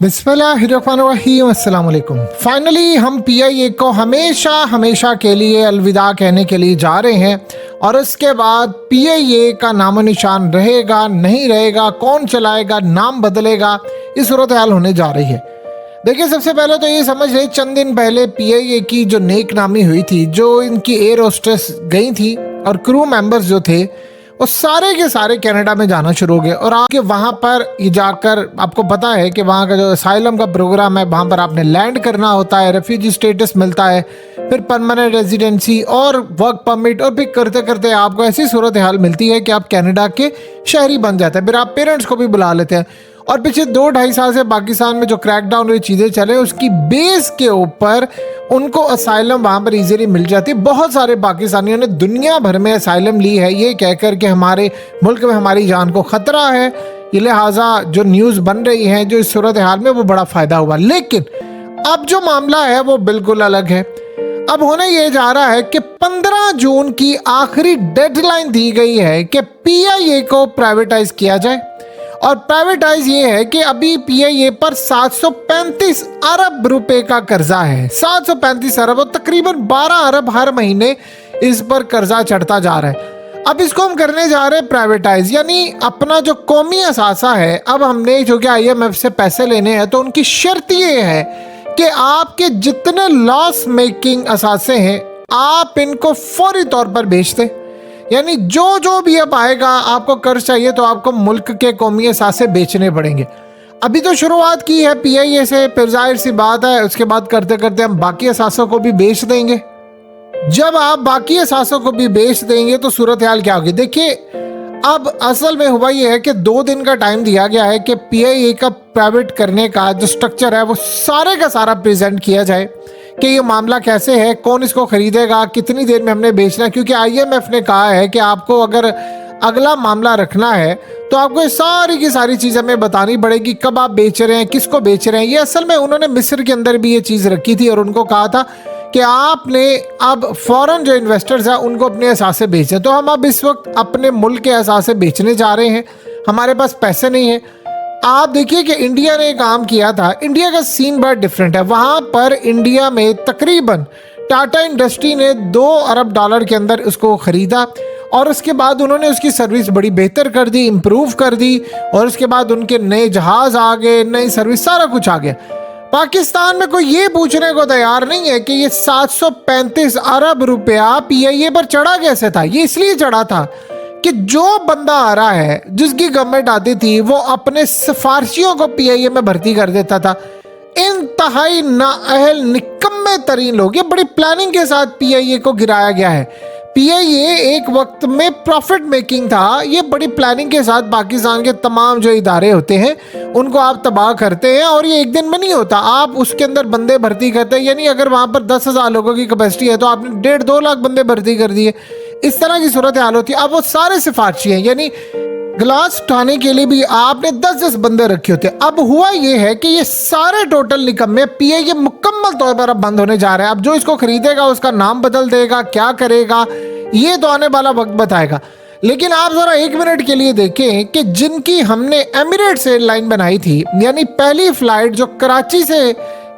बिस्मिल्लाहिर्रहमानिर्रहीम, अस्सलाम वालेकुम। फाइनली हम पीआईए को हमेशा के लिए अलविदा कहने के लिए जा रहे हैं और उसके बाद पीआईए का नामो निशान रहेगा नहीं रहेगा, कौन चलाएगा, नाम बदलेगा, इस सूरत हाल होने जा रही है। देखिए, सबसे पहले तो ये समझ रहे, चंद दिन पहले पीआईए की जो नेक नामी हुई थी, जो इनकी एयर होस्टेस गई थी और क्रू मेंबर्स जो थे वो सारे के सारे कनाडा में जाना शुरू हो गए। और आपके वहाँ पर जाकर आपको पता है कि वहाँ का जो असाइलम का प्रोग्राम है, वहाँ पर आपने लैंड करना होता है, रेफ्यूजी स्टेटस मिलता है, फिर परमानेंट रेजिडेंसी और वर्क परमिट, और फिर करते करते आपको ऐसी सूरत हाल मिलती है कि आप कनाडा के शहरी बन जाते हैं। फिर आप पेरेंट्स को भी बुला लेते हैं। और पिछले 2-2.5 साल से पाकिस्तान में जो क्रैकडाउन वाली चीज़ें चले, उसकी बेस के ऊपर उनको असाइलम वहाँ पर इजीली मिल जाती है। बहुत सारे पाकिस्तानियों ने दुनिया भर में असाइलम ली है ये कहकर के हमारे मुल्क में हमारी जान को ख़तरा है, ये लिहाजा जो न्यूज़ बन रही है, जो इस सूरत हाल में, वो बड़ा फ़ायदा हुआ। लेकिन अब जो मामला है वो बिल्कुल अलग है। अब होने ये जा रहा है कि 15 जून की आखिरी डेडलाइन दी गई है कि पीआईए को प्राइवेटाइज किया जाए। और प्राइवेटाइज ये है कि अभी पीआईए पर 735 अरब रुपए का कर्जा है। 735 अरब और तकरीबन 12 अरब हर महीने इस पर कर्जा चढ़ता जा रहा है। अब इसको हम करने जा रहे हैं प्राइवेटाइज, यानी अपना जो कौमी असासा है, अब हमने जो कि आईएमएफ से पैसे लेने हैं, तो उनकी शर्त ये है कि आपके जितने लॉस मेकिंग असासे हैं आप इनको फौरी तौर पर बेच दें। यानी जो भी अब आएगा, आपको कर्ज चाहिए तो आपको मुल्क के कौमी असासे बेचने पड़ेंगे। अभी तो शुरुआत की है पीआईए से, फिर जाहिर सी बात है उसके बाद करते करते हम बाकी असासों को भी बेच देंगे। जब आप बाकी असासों को भी बेच देंगे तो सूरत हाल क्या होगी? देखिए, अब असल में हुआ ये है कि 2 दिन का टाइम दिया गया है कि पीआईए का प्राइवेट करने का जो स्ट्रक्चर है वो सारे का सारा प्रेजेंट किया जाए कि ये मामला कैसे है, कौन इसको खरीदेगा, कितनी देर में हमने बेचना है। क्योंकि आईएमएफ ने कहा है कि आपको अगर अगला मामला रखना है तो आपको ये सारी की सारी चीज़ हमें बतानी पड़ेगी, कब आप बेच रहे हैं, किसको बेच रहे हैं। ये असल में उन्होंने मिस्र के अंदर भी ये चीज़ रखी थी और उनको कहा था कि आपने अब फॉरेन जो इन्वेस्टर्स हैं उनको अपने असासे बेचें। तो हम अब इस वक्त अपने मुल्क के असासे बेचने जा रहे हैं, हमारे पास पैसे नहीं है। आप देखिए कि इंडिया ने काम किया था, इंडिया का सीन बड़ा डिफरेंट है। वहाँ पर इंडिया में तकरीबन टाटा इंडस्ट्री ने 2 अरब डॉलर के अंदर उसको ख़रीदा और उसके बाद उन्होंने उसकी सर्विस बड़ी बेहतर कर दी, इम्प्रूव कर दी, और उसके बाद उनके नए जहाज़ आ गए, नई सर्विस, सारा कुछ आ गया। पाकिस्तान में कोई ये पूछने को तैयार नहीं है कि ये 735 अरब रुपया पीआईए पर चढ़ा कैसे था। ये इसलिए चढ़ा था कि जो बंदा आ रहा है, जिसकी गवर्नमेंट आती थी, वो अपने सिफारशियों को पीआईए में भर्ती कर देता था। इंतहाई नाअहल निकम्मे तरीन लोग, ये बड़ी प्लानिंग के साथ पीआईए को गिराया गया है। पीआईए एक वक्त में प्रॉफिट मेकिंग था, ये बड़ी प्लानिंग के साथ पाकिस्तान के तमाम जो इदारे होते हैं उनको आप तबाह करते हैं, और ये एक दिन में नहीं होता। आप उसके अंदर बंदे भर्ती करते हैं, यानी अगर वहाँ पर 10,000 लोगों की कैपेसिटी है तो आपने 1.5-2 लाख बंदे भर्ती कर दिए। इस तरह की सूरत हाल होती है। अब वो सारे सिफारशी हैं, यानी गिलास उठाने के लिए भी आपने 10-10 बंदे रखे होते हैं। अब हुआ ये है कि ये सारे टोटल निकम्मे पीआईए मुकम्मल तौर पर अब बंद होने जा रहे हैं। अब जो इसको खरीदेगा उसका नाम बदल देगा, क्या करेगा ये तो आने वाला वक्त बताएगा। लेकिन आप जरा 1 मिनट के लिए देखें कि जिनकी हमने एमिरेट्स एयरलाइन बनाई थी, यानी पहली फ्लाइट जो कराची से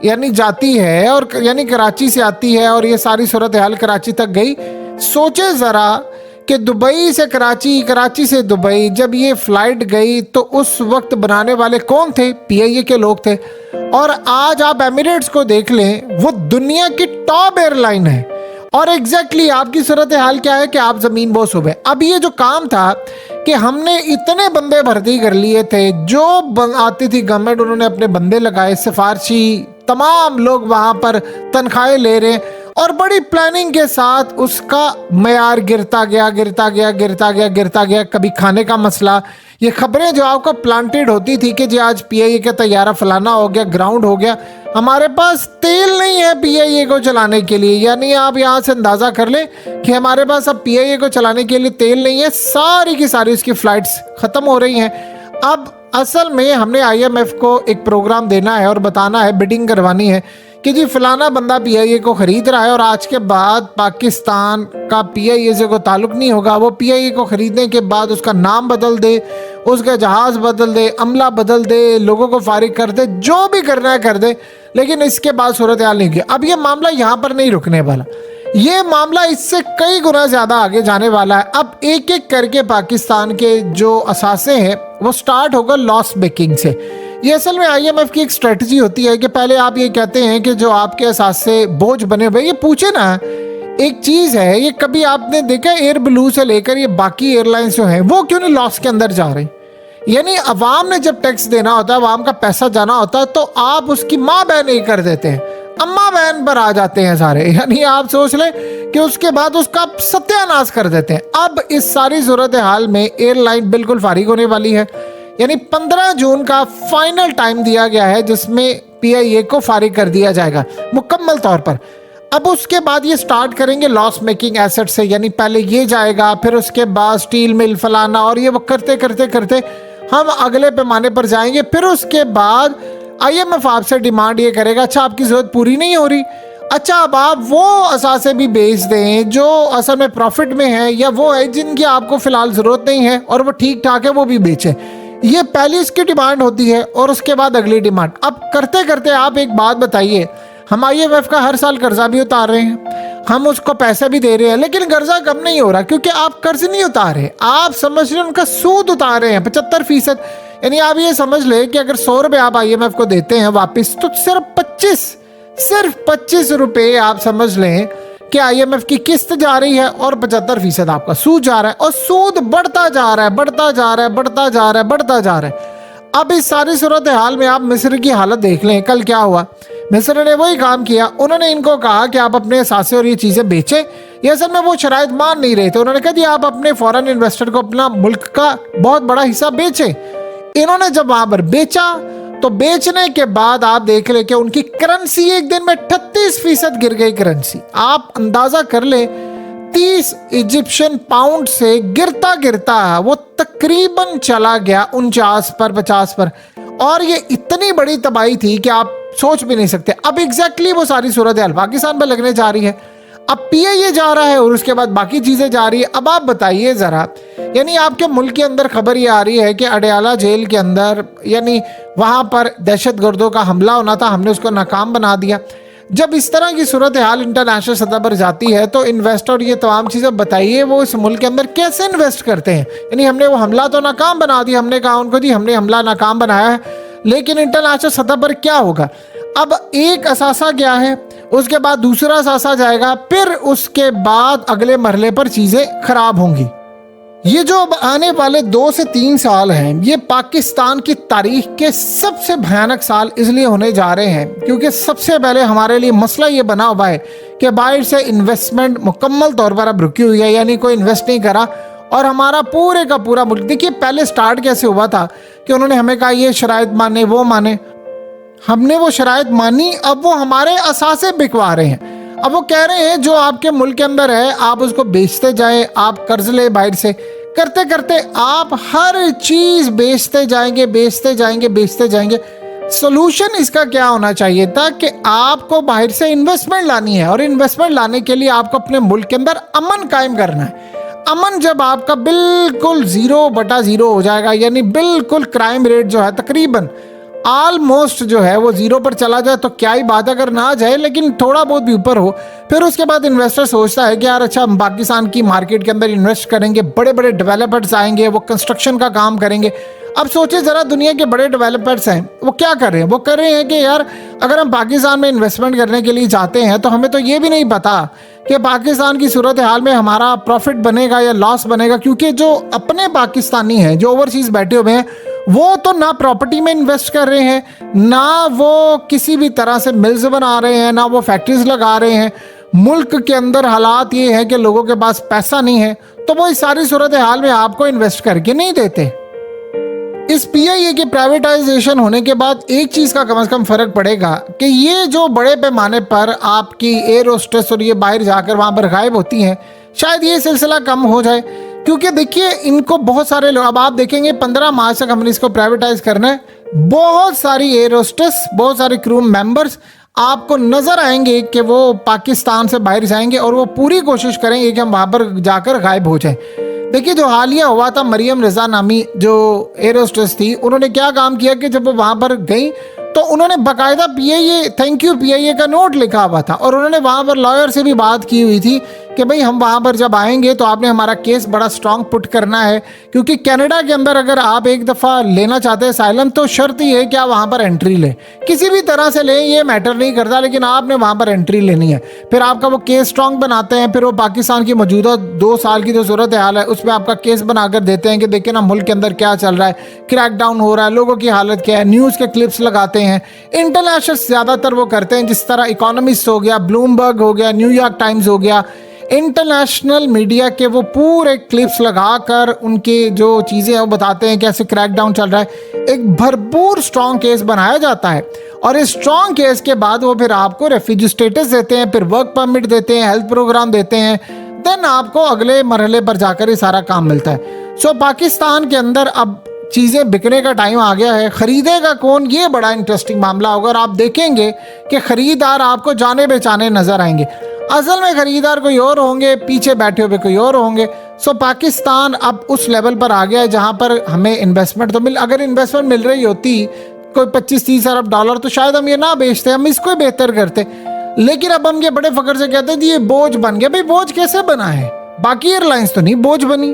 यानी जाती है और यानी कराची से आती है, और ये सारी सूरत हाल कराची तक गई। सोचे ज़रा कि दुबई से कराची, कराची से दुबई, जब ये फ़्लाइट गई तो उस वक्त बनाने वाले कौन थे? पीआईए के लोग थे। और आज आप एमिरेट्स को देख लें, वो दुनिया की टॉप एयरलाइन है। और एग्जैक्टली आपकी सूरत हाल क्या है कि आप ज़मीन बोस हो गए। अब ये जो काम था कि हमने इतने बंदे भर्ती कर लिए थे, जो आती थी गवर्नमेंट उन्होंने अपने बंदे लगाए, सिफारशी तमाम लोग वहाँ पर तनख्वाहें ले रहे हैं, और बड़ी प्लानिंग के साथ उसका मयार गिरता गया। कभी खाने का मसला, ये खबरें जो आपको प्लांटेड होती थी कि जी आज पीआईए का तैयारा फलाना हो गया, ग्राउंड हो गया, हमारे पास तेल नहीं है पीआईए को चलाने के लिए। यानी आप यहाँ से अंदाज़ा कर लें कि हमारे पास अब पीआईए को चलाने के लिए तेल नहीं है, सारी की सारी उसकी फ़्लाइट्स ख़त्म हो रही हैं। अब असल में हमने आईएमएफ को एक प्रोग्राम देना है और बताना है, बिडिंग करवानी है कि जी फलाना बंदा पीआईए को खरीद रहा है और आज के बाद पाकिस्तान का पीआईए से कोई ताल्लुक नहीं होगा। वो पीआईए को खरीदने के बाद उसका नाम बदल दे, उसका जहाज़ बदल दे, अमला बदल दे, लोगों को फारिग कर दे, जो भी करना है कर दे, लेकिन इसके बाद सूरत हाल नहीं की। अब ये मामला यहाँ पर नहीं रुकने वाला, ये मामला इससे कई गुना ज़्यादा आगे जाने वाला है। अब एक एक करके पाकिस्तान के जो असासे हैं वो स्टार्ट होगा लॉस मेकिंग से। ये असल में आईएमएफ की एक स्ट्रेटजी होती है कि पहले आप ये कहते हैं कि जो आपके असासे बोझ बने हुए, ये पूछे ना, एक चीज़ है, ये कभी आपने देखा एयर ब्लू से लेकर ये बाकी एयरलाइंस जो हैं वो क्यों नहीं लॉस के अंदर जा रही? यानी अवाम ने जब टैक्स देना होता है, अवाम का पैसा जाना होता है, तो आप उसकी माँ बहन नहीं कर देते हैं, अम्मा बहन पर आ जाते हैं सारे। यानी आप सोच लें कि उसके बाद उसका सत्यानाश कर देते हैं। अब इस सारी सूरत हाल में एयरलाइन बिल्कुल फारिग होने वाली है। यानी 15 जून का फाइनल टाइम दिया गया है जिसमें पीआईए को फारिग कर दिया जाएगा मुकम्मल तौर पर। अब उसके बाद ये स्टार्ट करेंगे लॉस मेकिंग एसेट से, यानी पहले ये जाएगा, फिर उसके बाद स्टील मिल फलाना, और ये वो करते करते करते हम अगले पैमाने पर जाएंगे। फिर उसके बाद आईएमएफ आपसे डिमांड ये करेगा, अच्छा आपकी ज़रूरत पूरी नहीं हो रही, अच्छा अब आप वो असासे भी बेच दें जो असल में प्रॉफिट में है, या वो है जिनकी आपको फ़िलहाल ज़रूरत नहीं है और वो ठीक ठाक है, वो भी बेचें। ये पहली इसकी डिमांड होती है और उसके बाद अगली डिमांड। अब करते करते आप एक बात बताइए, हम आईएमएफ का हर साल कर्जा भी उतार रहे हैं, हम उसको पैसे भी दे रहे हैं, लेकिन कर्जा कम नहीं हो रहा, क्योंकि आप कर्ज नहीं उतार रहे, आप समझ रहे उनका सूद उतार रहे हैं 75%। यानी आप ये समझ ले कि अगर 100 रुपये आप आईएमएफ को देते हैं वापस, तो सिर्फ 25 रुपये आप समझ लें कि आईएमएफ की किस्त जा रही है और 75% आपका सूद जा रहा है, और सूद बढ़ता जा रहा है, बढ़ता जा रहा है, बढ़ता जा रहा है, बढ़ता जा रहा है। अब इस सारी सूरत हाल में आप मिस्र की हालत देख लें, कल क्या हुआ। मिस्र ने वही काम किया, उन्होंने इनको कहा कि आप अपने सासे और ये चीज़ें बेचें। ये असल में वो शराइत मान नहीं रहे थे, उन्होंने कहा जी आप अपने फॉरेन इन्वेस्टर को अपना मुल्क का बहुत बड़ा हिस्सा बेचें। इन्होंने जब वहाँ पर बेचा, तो बेचने के बाद आप देख ले कि उनकी करेंसी एक दिन में 38% गिर गई करेंसी। आप अंदाज़ा कर ले, 30 इजिप्शियन पाउंड से गिरता गिरता वो तकरीबन चला गया 49 पर 50 पर, और ये इतनी बड़ी तबाही थी कि आप सोच भी नहीं सकते। अब एग्जैक्टली वो सारी सूरत हाल पाकिस्तान पर लगने जा रही है। अब पीआईए जा रहा है और उसके बाद बाकी चीज़ें जा रही है। अब आप बताइए ज़रा, यानी आपके मुल्क के अंदर खबर ये आ रही है कि अडयाला जेल के अंदर, यानी वहाँ पर दहशतगर्दों का हमला होना था, हमने उसको नाकाम बना दिया। जब इस तरह की सूरत हाल इंटरनेशनल सतह पर जाती है, तो इन्वेस्टर ये तमाम चीज़ें बताइए वो इस मुल्क के अंदर कैसे इन्वेस्ट करते हैं। यानी हमने वो हमला तो नाकाम बना दिया, हमने कहा उनको जी हमने हमला नाकाम बनाया है, लेकिन इंटरनेशनल सतह पर क्या होगा। अब एक असासा गया है, उसके बाद दूसरा असासा जाएगा, फिर उसके बाद अगले मरहले पर चीज़ें खराब होंगी। ये जो अब आने वाले 2 से 3 साल हैं, ये पाकिस्तान की तारीख के सबसे भयानक साल इसलिए होने जा रहे हैं क्योंकि सबसे पहले हमारे लिए मसला ये बना हुआ है कि बाहर से इन्वेस्टमेंट मुकम्मल तौर पर अब रुकी हुई है, यानी कोई इन्वेस्ट नहीं करा, और हमारा पूरे का पूरा मुल्क, देखिए पहले स्टार्ट कैसे हुआ था कि उन्होंने हमें कहा ये शराइत माने वो माने, हमने वो शराइत मानी, अब वो हमारे असासे बिकवा रहे हैं। अब वो कह रहे हैं जो आपके मुल्क के अंदर है आप उसको बेचते जाएं, आप कर्ज ले बाहर से, करते करते आप हर चीज़ बेचते जाएंगे, बेचते जाएंगे, बेचते जाएंगे। सोल्यूशन इसका क्या होना चाहिए था कि आपको बाहर से इन्वेस्टमेंट लानी है, और इन्वेस्टमेंट लाने के लिए आपको अपने मुल्क के अंदर अमन कायम करना है। अमन जब आपका बिल्कुल 0/0 हो जाएगा, यानी बिल्कुल क्राइम रेट जो है तकरीबन ऑलमोस्ट जो है वो 0 पर चला जाए, तो क्या ही बात, अगर ना जाए लेकिन थोड़ा बहुत भी ऊपर हो, फिर उसके बाद इन्वेस्टर सोचता है कि यार अच्छा हम पाकिस्तान की मार्केट के अंदर इन्वेस्ट करेंगे, बड़े बड़े डेवलपर्स आएंगे, वो कंस्ट्रक्शन का काम करेंगे। अब सोचिए ज़रा, दुनिया के बड़े डेवलपर्स हैं वो क्या कर रहे हैं, वो कर रहे हैं कि यार अगर हम पाकिस्तान में इन्वेस्टमेंट करने के लिए जाते हैं तो हमें तो ये भी नहीं पता कि पाकिस्तान की सूरत हाल में हमारा प्रॉफिट बनेगा या लॉस बनेगा, क्योंकि जो अपने पाकिस्तानी हैं जो ओवरसीज़ बैठे हुए हैं वो तो ना प्रॉपर्टी में इन्वेस्ट कर रहे हैं, ना वो किसी भी तरह से मिल्स बना रहे हैं, ना वो फैक्ट्रीज लगा रहे हैं। मुल्क के अंदर हालात ये है कि लोगों के पास पैसा नहीं है, तो वो इस सारी सूरत हाल में आपको इन्वेस्ट करके नहीं देते। इस पीआईए के प्राइवेटाइजेशन होने के बाद एक चीज़ का कम से कम फ़र्क पड़ेगा कि ये जो बड़े पैमाने पर आपकी एयर होस्टेस और ये बाहर जाकर वहाँ पर गायब होती हैं, शायद ये सिलसिला कम हो जाए। क्योंकि देखिए इनको बहुत सारे लोग, अब आप देखेंगे 15 मार्च तक हमने इसको प्राइवेटाइज करना है, बहुत सारी एयर होस्टेस, बहुत सारे क्रू मेंबर्स आपको नजर आएंगे कि वो पाकिस्तान से बाहर जाएंगे और वो पूरी कोशिश करेंगे कि हम वहां पर जाकर गायब हो जाएं। देखिए, जो हालिया हुआ था, मरियम रजा नामी जो एयर होस्टेस थी, उन्होंने क्या काम किया कि जब वो वहां पर गई तो उन्होंने बाकायदा पीआईए, थैंक यू पीआईए का नोट लिखा हुआ था और उन्होंने वहां पर लॉयर से भी बात की हुई थी कि भाई हम वहां पर जब आएंगे तो आपने हमारा केस बड़ा स्ट्रांग पुट करना है, क्योंकि कनाडा के अंदर अगर आप एक दफ़ा लेना चाहते हैं साइलम तो शर्त ही है कि आप वहां पर एंट्री लें, किसी भी तरह से लें, ये मैटर नहीं करता, लेकिन आपने वहां पर एंट्री लेनी है। फिर आपका वो केस स्ट्रांग बनाते हैं, फिर वो पाकिस्तान की मौजूदा 2 साल की जो सूरत हाल है उसमें आपका केस बनाकर देते हैं कि देखिए ना मुल्क के अंदर क्या चल रहा है, क्रैकडाउन हो रहा है, लोगों की हालत क्या है, न्यूज़ के क्लिप्स लगाते हैं। इंटरनेशनल ज़्यादातर वो करते हैं, जिस तरह इकोनॉमिस्ट हो गया, ब्लूमबर्ग हो गया, न्यूयॉर्क टाइम्स हो गया, इंटरनेशनल मीडिया के वो पूरे क्लिप्स लगाकर उनके जो चीज़ें हैं वो बताते हैं कैसे क्रैकडाउन चल रहा है। एक भरपूर स्ट्रॉन्ग केस बनाया जाता है और इस स्ट्रॉन्ग केस के बाद वो फिर आपको रेफ्यूजी स्टेटस देते हैं, फिर वर्क परमिट देते हैं, हेल्थ प्रोग्राम देते हैं, देन आपको अगले मरहले पर जाकर ये सारा काम मिलता है। सो पाकिस्तान के अंदर अब चीज़ें बिकने का टाइम आ गया है। खरीदेगा कौन, ये बड़ा इंटरेस्टिंग मामला होगा और आप देखेंगे कि खरीदार आपको जाने बेचाने नजर आएंगे। असल में खरीदार कोई और होंगे, पीछे बैठे हुए कोई और होंगे। सो पाकिस्तान अब उस लेवल पर आ गया है जहां पर हमें इन्वेस्टमेंट तो अगर इन्वेस्टमेंट मिल रही होती कोई 25-30 अरब डॉलर तो शायद हम ये ना बेचते, हम इसको ही बेहतर करते। लेकिन अब हम ये बड़े फख्र से कहते हैं ये बोझ बन गया। भाई बोझ कैसे बना है? बाकी एयरलाइंस तो नहीं बोझ बनी,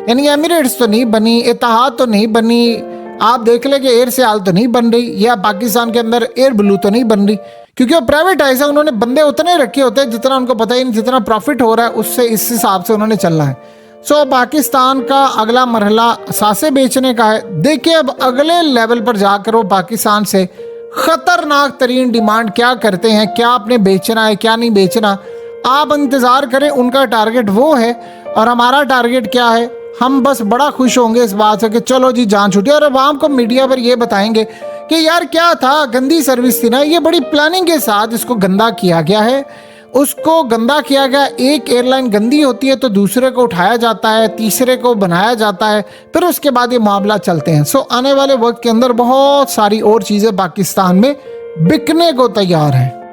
यानी एमिरेट्स तो नहीं बनी, इत्तेहाद तो नहीं बनी, आप देख ले कि एयर सियाल तो नहीं बन रही, या पाकिस्तान के अंदर एयर ब्लू तो नहीं बन रही, क्योंकि वो प्राइवेटाइज है। उन्होंने बंदे उतने रखे होते हैं जितना उनको पता ही नहीं, जितना प्रॉफिट हो रहा है उससे इस हिसाब से उन्होंने चलना है। सो पाकिस्तान का अगला मरहला सासे बेचने का है। देखिए अब अगले लेवल पर जाकर वो पाकिस्तान से खतरनाक तरीन डिमांड क्या करते हैं, क्या आपने बेचना है क्या नहीं बेचना, आप इंतज़ार करें। उनका टारगेट वो है और हमारा टारगेट क्या है, हम बस बड़ा खुश होंगे इस बात से कि चलो जी जान छूटी, और अब आपको मीडिया पर ये बताएंगे कि यार क्या था, गंदी सर्विस थी ना, ये बड़ी प्लानिंग के साथ इसको गंदा किया गया है, उसको गंदा किया गया। एक एयरलाइन गंदी होती है तो दूसरे को उठाया जाता है, तीसरे को बनाया जाता है, फिर उसके बाद ये मामला चलते हैं। सो आने वाले वक्त के अंदर बहुत सारी और चीज़ें पाकिस्तान में बिकने को तैयार हैं।